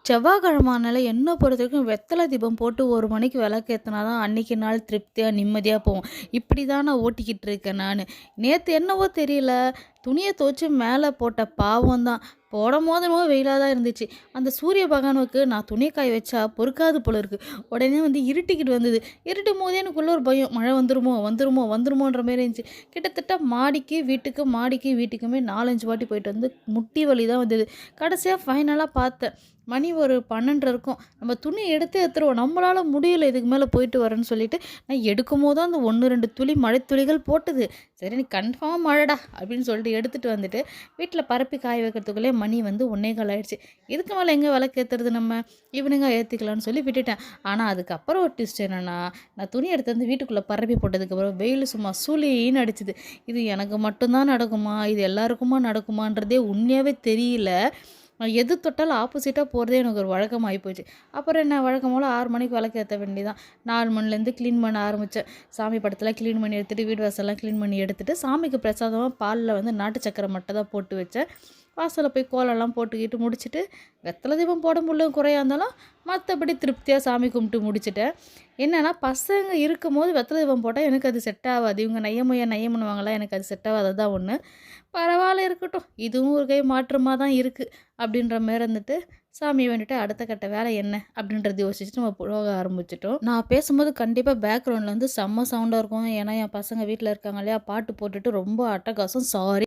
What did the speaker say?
செவ்வாய்க்கிழமைனால என்ன பொறுத்தவரைக்கும் வெத்தலை தீபம் போட்டு 1 மணிக்கு விளக்கேத்துனா தான் அன்னைக்கு நாள் திருப்தியா, நிம்மதியா போகும். இப்படி தான் நான் ஓட்டிக்கிட்டு இருக்கேன் நானு. நேத்து என்னவோ தெரியல, துணிய துவச்சு மேல போட்ட பாவம் தான். போடும்போது என்னமோ வெயிலா தான் இருந்துச்சு. அந்த சூரிய பகவானுக்கு நான் துணி காய வச்சா பொறுக்காது போல இருக்கு. உடனே வந்து இருட்டிக்கிட்டு வந்தது. இருட்டும்போதே எனக்குள்ள ஒரு பயம். மழை வந்துருமோ, வந்துருமோ, வந்துருமோன்ற மாரி இருந்துச்சு. கிட்டத்தட்ட மாடிக்கு வீட்டுக்குமே 4, 5 வாட்டி போயிட்டு வந்து முட்டி வலி தான் வந்தது. கடைசியா ஃபைனலா பார்த்தேன். மணி ஒரு 12:30 இருக்கும். நம்ம துணி எடுத்தே எடுத்துருவோம். நம்மளால முடியல இதுக்கு மேல போயிட்டு வரேன்னு சொல்லிட்டு, நான் எடுக்கும்போது தான் அந்த 1, 2 துளி மழைத்துளிகள் போட்டது. சரி நீ கன்ஃபார்மா மழைடா அப்படின்னு சொல்லிட்டு எடுத்துட்டு வந்துட்டு, வீட்ல பரப்பி காய வைக்கிறதுக்குள்ளே மணி வந்து 1:15 ஆயிடுச்சு. இதுக்கு மேல எங்க விளக்கேத்துறது நம்ம? ஈவினிங்கா ஏத்திக்கலாம்னு சொல்லி விட்டுட்டேன். ஆனா அதுக்கப்புறம் ஒரு ட்விஸ்ட் என்னன்னா, நான் துணி எடுத்து வந்து வீட்டுக்குள்ள பரப்பி போட்டதுக்கப்புறம் வெயில் சும்மா சுளீன்னு அடிச்சுது. இது எனக்கு மட்டும் தான் நடக்குமா? இது எல்லாருக்குமா நடக்குமான்றதே உண்மையாவே தெரியல. எது தொட்டாலும் ஆப்போசிட்டா போறதே எனக்கு ஒரு வழக்கமாயி போச்சு. அப்புறம் என்ன வழக்கம் போல 6 மணிக்கு விளக்கு வேண்டியதான். 4 மணிலேருந்து கிளீன் பண்ண ஆரம்பிச்சேன். சாமி படத்தெல்லாம் கிளீன் பண்ணி எடுத்துட்டு, வீடு வாசல்லாம் கிளீன் பண்ணி எடுத்துட்டு, சாமிக்கு பிரசாதமா பால்ல வந்து நாட்டு சர்க்கரை மட்டும் தான் போட்டு வச்சேன். வாசல்ல போய் கோலம்லாம் போட்டுக்கிட்டு முடிச்சுட்டு, வெத்தலை தீபம் போட முடியல குறையா இருந்தாலும், மத்தபடி திருப்தியா சாமி கும்பிட்டு முடிச்சுட்டேன். என்னன்னா, பசங்க இருக்கும்போது வெத்தலை தீபம் போட்டா எனக்கு அது செட் ஆவாது. இவங்க நய்யம் பண்ணுவாங்கல்ல, எனக்கு அது செட் ஆவாது. அதுதான் ஒண்ணு. பரவாயில்ல இருக்கட்டும். இதுவும் ஒரு கை மாற்றமா தான் இருக்கு. அப்படின்ற மாரி இருந்துட்டு, சாமிய வேண்டிட்டு அடுத்த கட்ட வேலை என்ன? அப்படின்றத யோசிச்சுட்டு நம்ம போக ஆரம்பிச்சுட்டோம். நான் பேசும்போது கண்டிப்பா பேக்ரவுண்ட்ல வந்து செம்ம சவுண்டா இருக்கும். ஏன்னா, என் பசங்க வீட்ல இருக்காங்க இல்லையா? பாட்டு போட்டுட்டு ரொம்ப அட்டகாசம். சாரி.